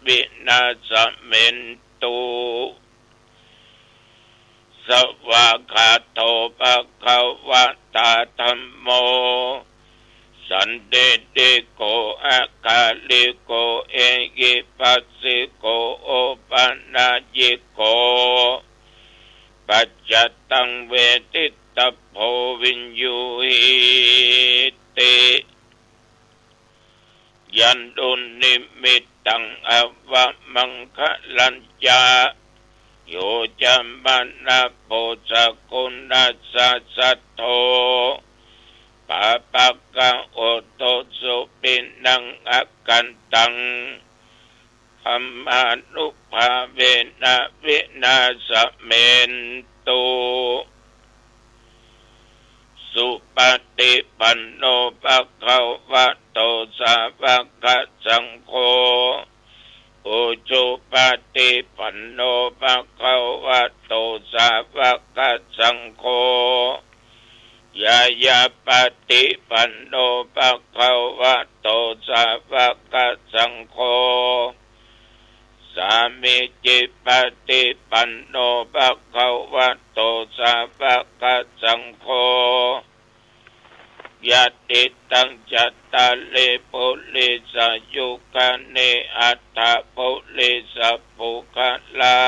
วินาศเมนตุสวากขาโตภะคะวะตาธัมโมสันเดติโกอะกาลิโกเอหิปัสสิโกโอปัญญิโกปัจจตังเวทิตาโพวินยูหิติยันตุนิมิตตังอวะมังคะลัญญาโยจัมปันนาโพสกุณัสสะสัทโธปะปะกะโอโตสุปินังอากันตังธัมมานุภาเวนะวินาศเมนตุสุปฏิปันโนภะคะวะโตสาวกสังโฆอุจุปฏิปันโนภะคะวะโตสาวกสังโฆยายาปฏิปันโนภะคะวะโตสาวกสังโฆสามิจิปฏิปันโนภะคะวะโตสาวกสังโฆยะติตังจัตตาเลปุริสยุคเนอัตถปุริสปุคลา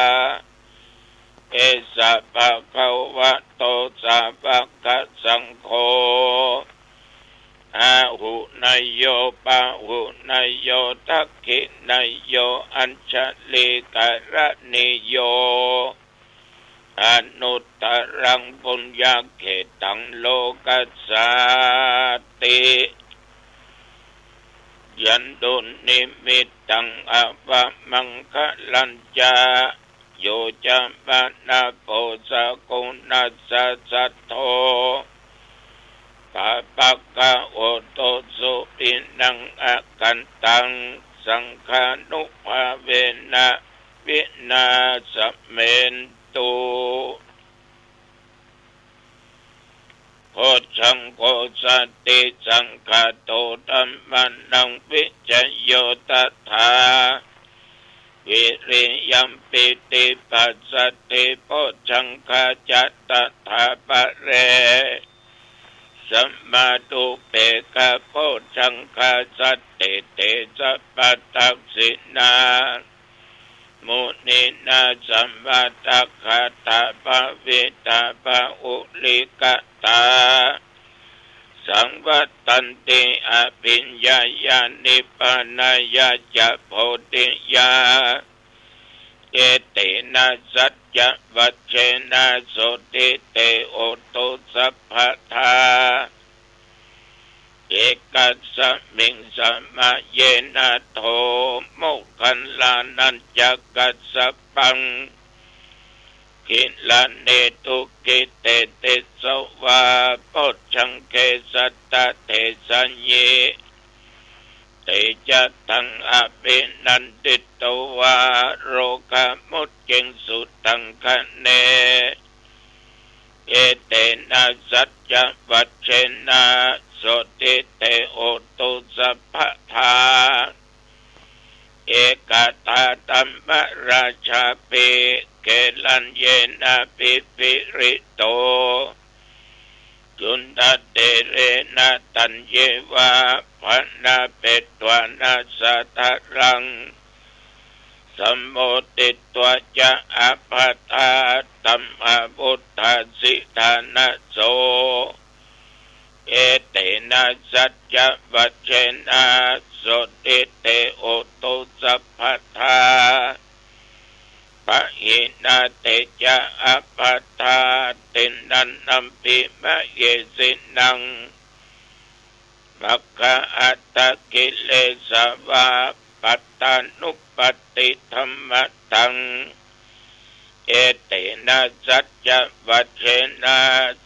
เอสะภะคะวะโตสาวกสังโฆอาหุนายโยปะหุนายโยทักขินายโยอัญชลิกรณิโยอนุตตรังปุญญเขตังโลกัสสติยันตุนิมิตตังอวะมังคะลัญญาโยจัมปนาโพสกุณัสสะสัทโธปะปะกะโอโตสุปินังอากันตังสังฆานุภาเวนะวินาศเมนตุโพชังโกสัตติสังฆาโตธัมมานังวิจโยตัทธาวิริยัมปิติปัสสติโพชังคาจัตตถาปะเรสัมมาตุเปกะโพชังคาสัตติเตสัพพทักษินามุนินาสัมมาตัคาตาภวิตาภอุลิกตาสังวัตตันติอภิญญาญาณิปปานายาจะโพธิญาเอเตนะสัจจวัชเชนะโสติเตโอตุสัพพทาเอกัสสมิงสมาเยนะโทโมคันลานันจักกัสสปังกิลาเนตุกิเตติสวาโพชังเกสัตตะเทสัญเยเตจัตตังอภินันติตวาโรกามุจเจงสุตังคะเนเอเตนะสัจจวัชเชนะโสติเตโอตุสัพพทาเอกตาตัมมราชาปิเกลัญเยนะปิปิริโตจุนตเตเรนะตัญเยวะภนาเปตวานาสัทธรังสัมโมติตวะจะอาภัตตาตัมมาพุทธสิทานะโสเอเตนะสัจจวัชเชนะโสติเตโอตุสัพพทาปะหินาเตจะอาภัตตาตินันนัมปิมะเยสินังมัคคะอัตตกิเลสวะปัตตานุปติธัมมตังเอเตนะสัจจวัชเชนะ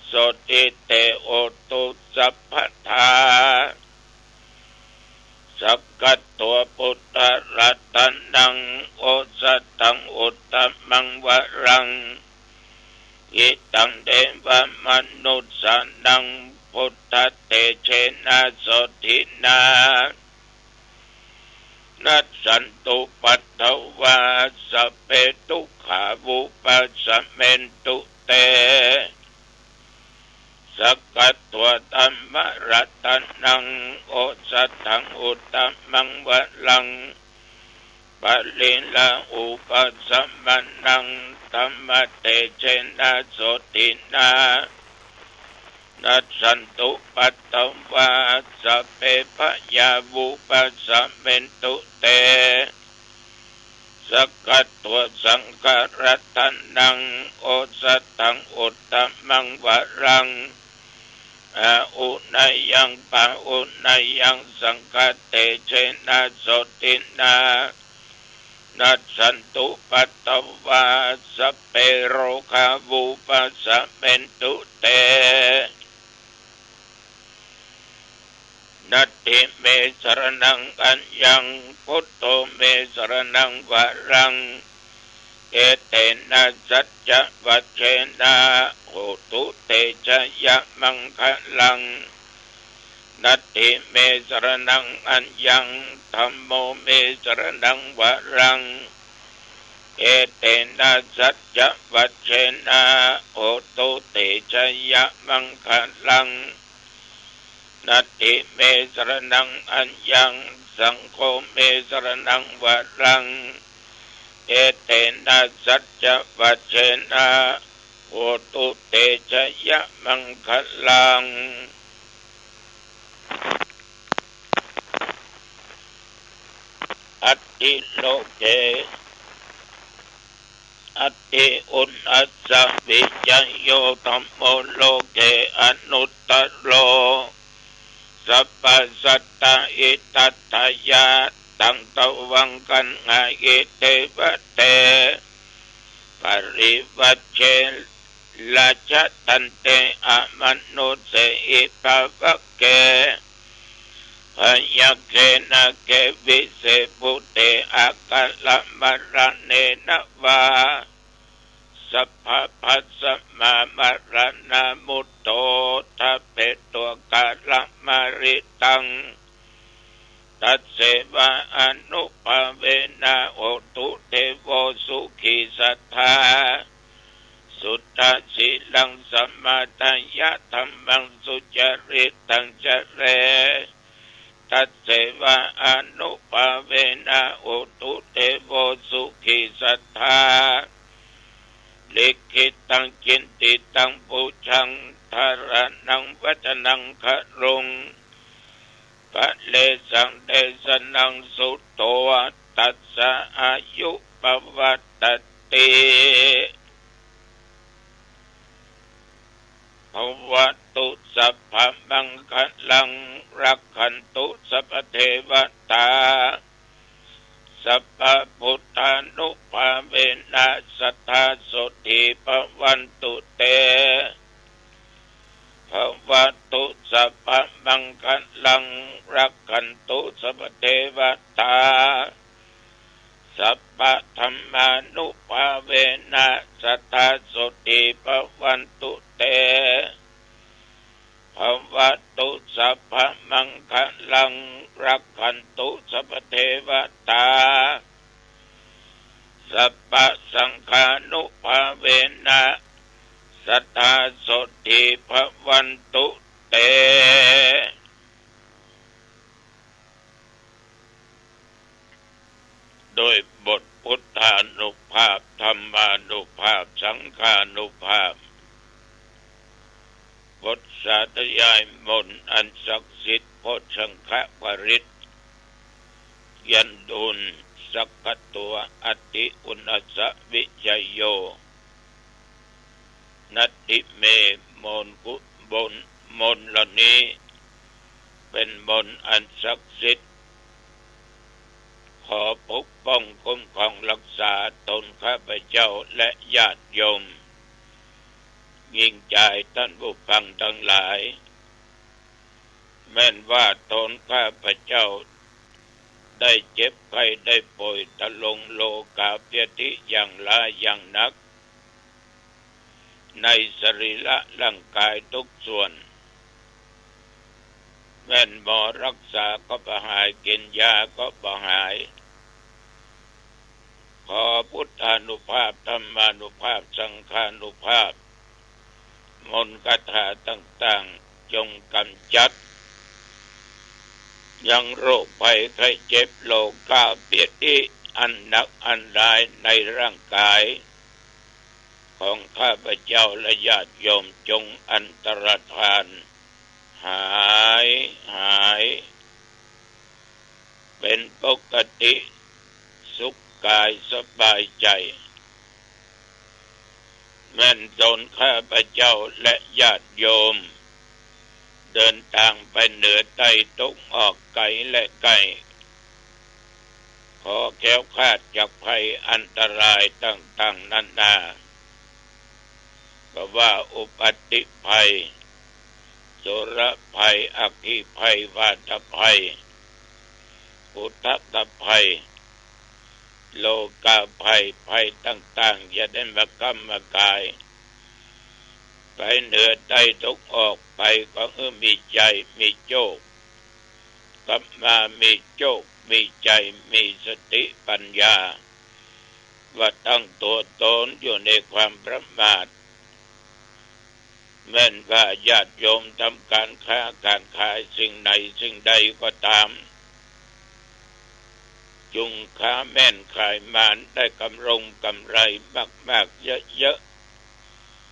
โสติเตโอตุสัพพทาสักกัตตัวพุทธรัตนังโอสัตตังอุตตมังวรังอิตังเดวมนุสสานังพุทธเตเชนะโสตินานัสสันตุปัตถ เป็นตุเตสักกัตตัวตัมมะรัตนังโอสัตถังอุตตมังวะลังปะลิลาอุปสัมมนังธัมมะเตเจนะโสตินานัสสันตุปัตตวาสัพเพปะยาวุปัสสะเมนตุเตสักกัตตัวสังฆรัตนังโอสัตถังอุตตมังวะรังอาอุนายังปะอุนายังสังฆเตเจนะโสตินานัสสันตุปัตตวาสัพเพโรคาวุปัสสะเมนตุเตนัตถิเมสรณังอัญญังพุทโธเมสรณังวะรังเอเตนะสัจจะวัจเจนะโหตุเตชะยะมังคะลังนัตถิเมสรณังอัญญังธัมโมเมสรณังวะรังเอเตนะสัจจะวัจเจนะโหตุเตชะยะมังคะลังนัตถิเมสรณังอัญญังสังโฆเมสรณังวะรังเอเตนะสัจจะวัจเจนะโหตุเตชะยะมังคะลังอัตติโลเกอัตติอุณอัสสะวิจโยธัมโมโลเกอนุตตโรสัพพสัตตาอิทัตถยาตังตวังกันงาอิเตวะเตปริวัชเชลาชตันเตอะมนุเสอิภาวะเกพยัคเขนะเกวิเสปุเตอากัลละมะระเนนะวาสัพพพัสสะมามะระนามุตโตทัพเพตัวกาละมาริตังตัสเสวะอนุภาเวนะโอตุเทโวสุขีสัทธาสุตตะสิลังสัมมาทัญญะธัมมังสุจริตังจเรตัสเสวะอนุภาเวนะโอตุเทโวสุขีสัทธาลิขิตังจินติตังปุชังธารนังวัจนังครุงปะเลสังเดสนังสุโตตัสสะอายุปวัตติภวตุสัพพมังคลังรักขันตุสัพพเทวตาสัพพพุทธานุภาเวนะสัทธาโสติภวันตุเตภวตุสัพพมังคลังรักขันตุสัพพเทวตาสัพพธัมมานุภาเวนะสัทธาโสติภวันตุเตภวตุสัพพมังคลังรักขันตุสัพพเทวตาสัพพสังฆานุภาเวนะสัทธาโสติภวันตุเตโดยบทพุทธานุภาพธรรมานุภาพสังฆานุภาพบทสาธยายมนต์อันศักดิ์สิทธิ์โพชังคปริตยันดุลสักขตัวอติอุณสะวิจโยนัตติเมมนกุบนมนเหล่านี้เป็นมนอันศักดิ์สิทธิ์ขอปกป้องคุ้มครองรักษาตนข้าพเจ้าและญาติโยมยิ่งใจท่านผู้ฟังทั้งหลายแม้นว่าตนข้าพเจ้าได้เจ็บไข้ได้ป่วยทะลงโลกาเพียติอย่างลาอย่างนักในสรีระร่างกายทุกส่วนแม้นหมอรักษาก็บ่หายกินยาก็บ่หายขอพุ ทธานุภาพธรรมานุภาพสังฆานุภาพมนต์คาถาต่างๆจงกำจัดยังโรคภัยไข้เจ็บโรคกาเบียดอีอันหนักอันร้ายในร่างกายของข้าพเจ้าและญาติโยมจงอันตรธานหายเป็นปกติสุขกายสบายใจแม้นตนข้าพเจ้าและญาติโยมเดินทางไปเหนือใต้ตกออกไกลและไกลขอแคล้วคลาดจากภัยอันตรายต่างๆนานาก็ว่าอุบัติภัยโสรภัยอัคคีภัยวาตภัยอุทกภัยโลกาภัยภัยต่างๆอย่าได้มากำมากายไปเหนือใต้ตกออกไปก็มีใจมีโชคกลับมามีโชคมีใจมีสติปัญญาว่าตั้งตัวตนอยู่ในความประมาทแม้นว่าญาติโยมทำการค้าการขายสิ่งไหนสิ่งใดก็ตามจงค้าแม่นขายมานได้กำไรมากๆเยอะ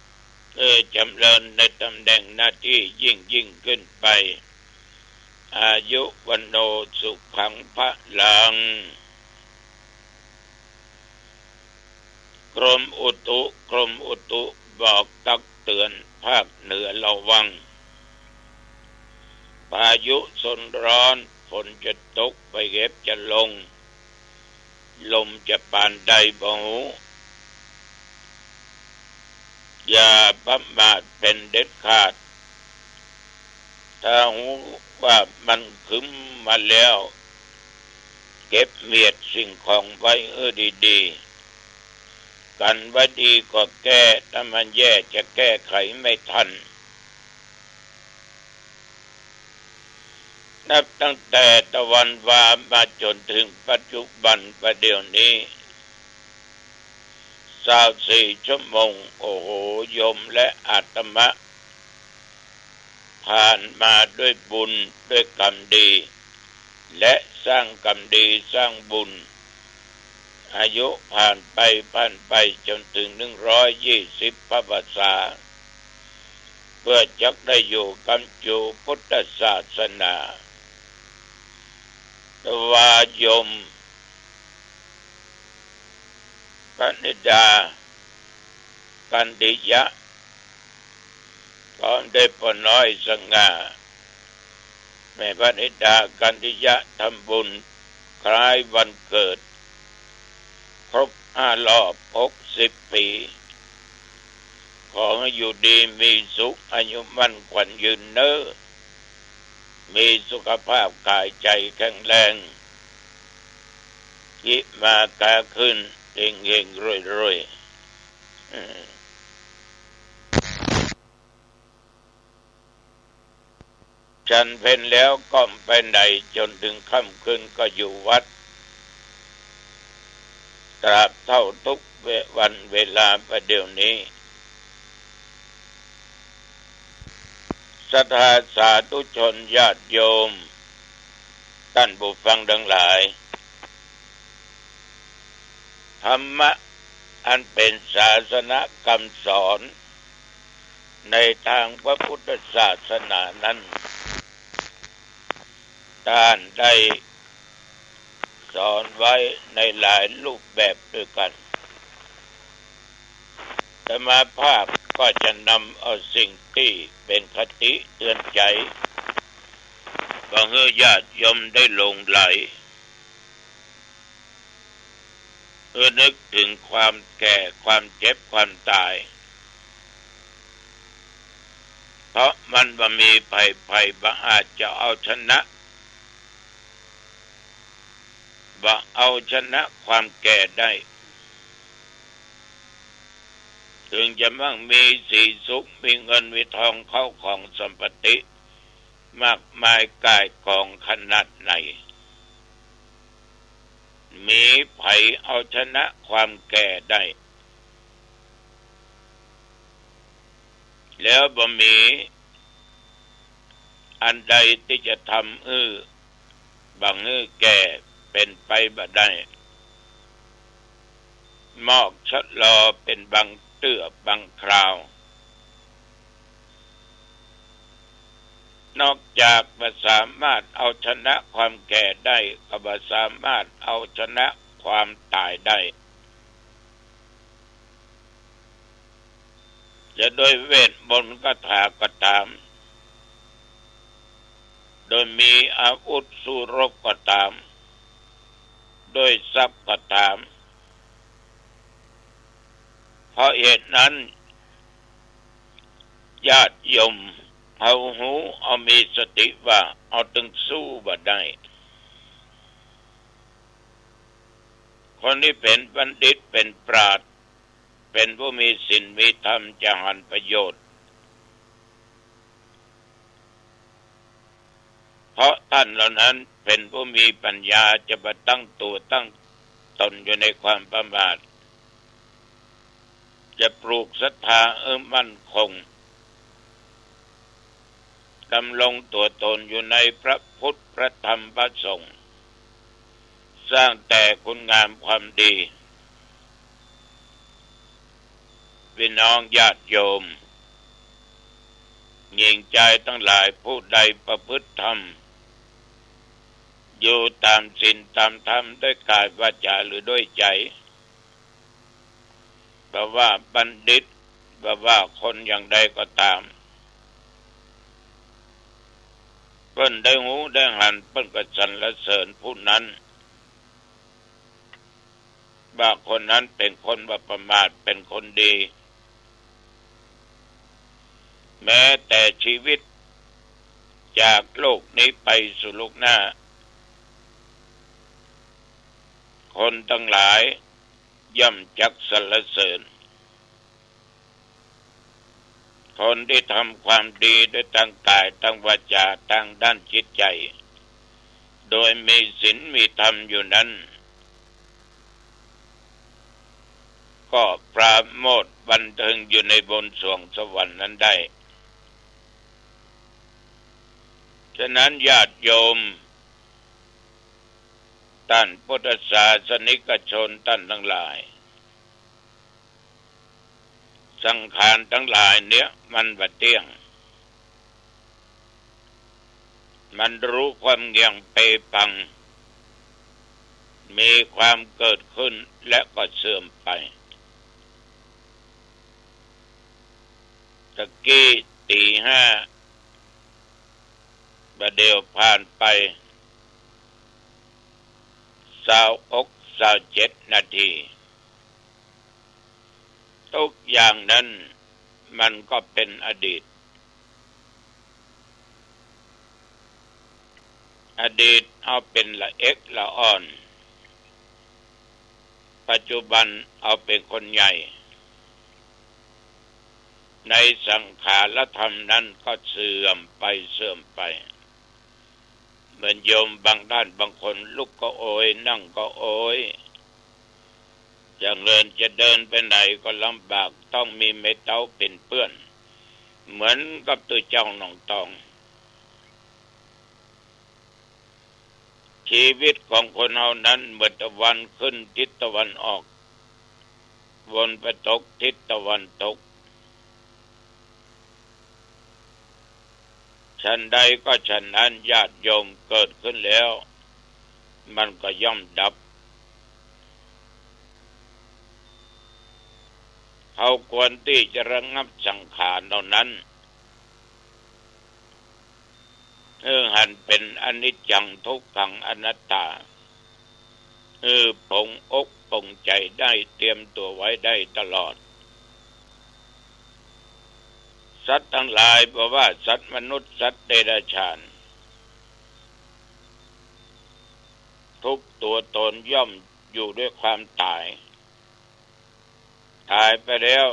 ๆจำเริญในตำแหน่งหน้าที่ยิ่งขึ้นไปอายุวันโนสุขังพลังกรมอุตุบอกตักเตือนภาคเหนือระวังพายุฝนร้อนฝนจะตกไปเก็บจะลงลมจะปานใดบ่ฮู้อย่าประมาทเป็นเด็ดขาดถ้าหูว่ามันคึ้มมาแล้วเก็บเมียดสิ่งของไว้ดีๆกันไว้ดีก็แก้ถ้ามันแย่จะแก้ไขไม่ทันนับตั้งแต่ตะวันวามาจนถึงปัจจุบันประเดี๋ยวนี้24 ชั่วโมงโอ้โหโยมและอาตมะผ่านมาด้วยบุญด้วยกรรมดีและสร้างกรรมดีสร้างบุญอายุผ่านไปจนถึง120 พรรษาเพื่อจะได้อยู่กับจูพุทธศาสนาวาโยมปณิดากันดิยะก็ได้ปน้อยสง่าแม่ปณิดากันดิยะทำบุญคล้ายวันเกิดครบ5 รอบ60 ปีขอให้อยู่ดีมีสุขอายุมั่นขวัญยืนเน้อมีสุขภาพกายใจแข็งแรงยิมากาขึ้นเฮงๆรวยฉันเพ็ญแล้วก็ไปไหนจนถึงค่ำคืนก็อยู่วัดตราบเท่าทุกวันเวลาประเดี๋ยวนี้ศรัทธาสาธุชนญาติโยมท่านผู้ฟังทั้งหลายธรรมะอันเป็นศาสนคำสอนในทางพระพุทธศาสนานั้นท่านได้สอนไว้ในหลายรูปแบบด้วยกันอาตมาภาพก็จะนำเอาสิ่งที่เป็นคติเตือนใจให้ญาติโยมได้หลงไหลนึกถึงความแก่ความเจ็บความตายเพราะมันบ่มีภัยบ่อาจจะเอาชนะความแก่ได้ถึงจะมั่งมีสีสุขมีเงินมีทองเข้าของสัมปติมากมายกายกองขนาดไหน มีภัยเอาชนะความแก่ได้แล้วบ่มีอันใดที่จะทำบังแก่เป็นไปบ่ได้มอกชะลอเป็นบางเตื้อบางคราวนอกจากบ่สามารถเอาชนะความแก่ได้ก็บ่สามารถเอาชนะความตายได้จะโดยเวทมนต์คาถาก็ตามโดยมีอาวุธสู้รบก็ตามโดยทรัพย์ก็ตามเพราะเหตุนั้นญาติโยมเอาหูเอามีสติว่าเอาถึงสู้บ่ได้คนที่เป็นบัณฑิตเป็นปราชญ์เป็นผู้มีศีลมีธรรมจะหันประโยชน์เพราะท่านเหล่านั้นเป็นผู้มีปัญญาจะมาตั้งตัวตั้งตนอยู่ในความประมาทจะปลูกศรัทธามั่นคงดำรงตัวตนอยู่ในพระพุทธพระธรรมพระสงฆ์สร้างแต่คุณงามความดีพี่น้องญาติโยมหญิงใจทั้งหลายผู้ใดประพฤติธรรมอยู่ตามศีลตามธรรมด้วยกายวาจาหรือด้วยใจแปลว่าบัณฑิตแปลว่าคนอย่างใดก็ตามเพิ่นได้หูได้หันเพิ่นก็สรรเสริญผู้นั้นว่าคนนั้นเป็นคนบ่ประมาทเป็นคนดีแม้แต่ชีวิตจากโลกนี้ไปสู่โลกหน้าคนทั้งหลายย่อมจักสรรเสริญคนที่ทำความดีด้วยทางกายทางวาจาทางด้านจิตใจโดยมีศีลมีธรรมอยู่นั้นก็ปราโมทย์บันเทิงอยู่ในบนสวงสวรรค์นั้นได้ฉะนั้นญาติโยมท่านพุทธศาสนิกชนท่านทั้งหลายสังขารทั้งหลายเนี้ยมันบ่เที่ยงมันรู้ความเงี่ยงเปปังมีความเกิดขึ้นและก็เสื่อมไปตะกี้ตีห้าประเดี๋ยวผ่านไป27 นาทีทุกอย่างนั้นมันก็เป็นอดีตเอาเป็นละเอียดละอ่อนปัจจุบันเอาเป็นคนใหญ่ในสังขารธรรมนั้นก็เสื่อมไปเหมือนโยมบางด้านบางคนลุกก็โอยนั่งก็โอยจะเดินไปไหนก็ลำบากต้องมีเม็ดเท้าเป็นเปื้อนเหมือนกับตัวเจ้าหนองตองชีวิตของคนเรานั้นเมื่อตะวันขึ้นทิศตะวันออกวนไปตกทิศตะวันตกฉันใดก็ฉันนั้นญาติโยมเกิดขึ้นแล้วมันก็ย่อมดับเขาควรที่จะระงับสังขารเหล่านั้นหันเป็นอนิจจังทุกขังอนัตตาปรงอกปรงใจได้เตรียมตัวไว้ได้ตลอดสัตว์ทั้งหลายบอกว่าสัตว์มนุษย์สัตว์เดรัจฉานทุกตัวตนย่อมอยู่ด้วยความตายไปแล้ว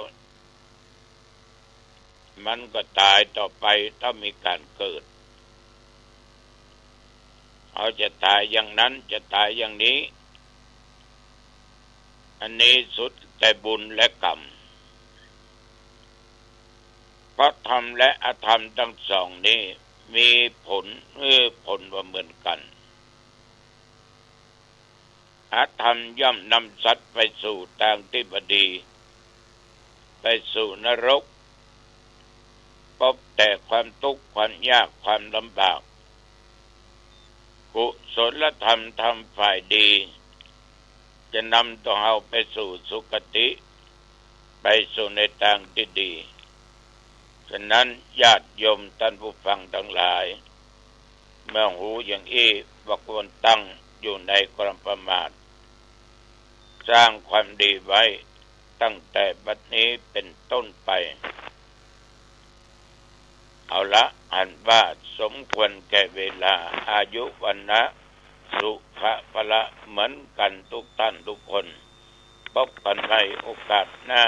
มันก็ตายต่อไปต้องมีการเกิดเขาจะตายอย่างนั้นจะตายอย่างนี้ อันนี้สุดแต่บุญและกรรมเพราะธรรมและอธรรมทั้งสองนี้มีผลว่าเหมือนกันอธรรมย่อมนำสัตว์ไปสู่ทางที่บดีไปสู่นรกพบแต่ความทุกข์ความยากความลำบากกุศลธรรมทำฝ่ายดีจะนำตัวเราไปสู่สุคติไปสู่ในทางที่ดีฉะนั้นญาติโยมท่านผู้ฟังทั้งหลายเมื่อหูอย่างอี้ว่าควรตั้งอยู่ในความประมาทสร้างความดีไว้ตั้งแต่บัดนี้เป็นต้นไปเอาละอันว่าสมควรแก่เวลาอายุวันนะสุขะพละเหมือนกันทุกท่านทุกคนพบกันในโอกาสหน้า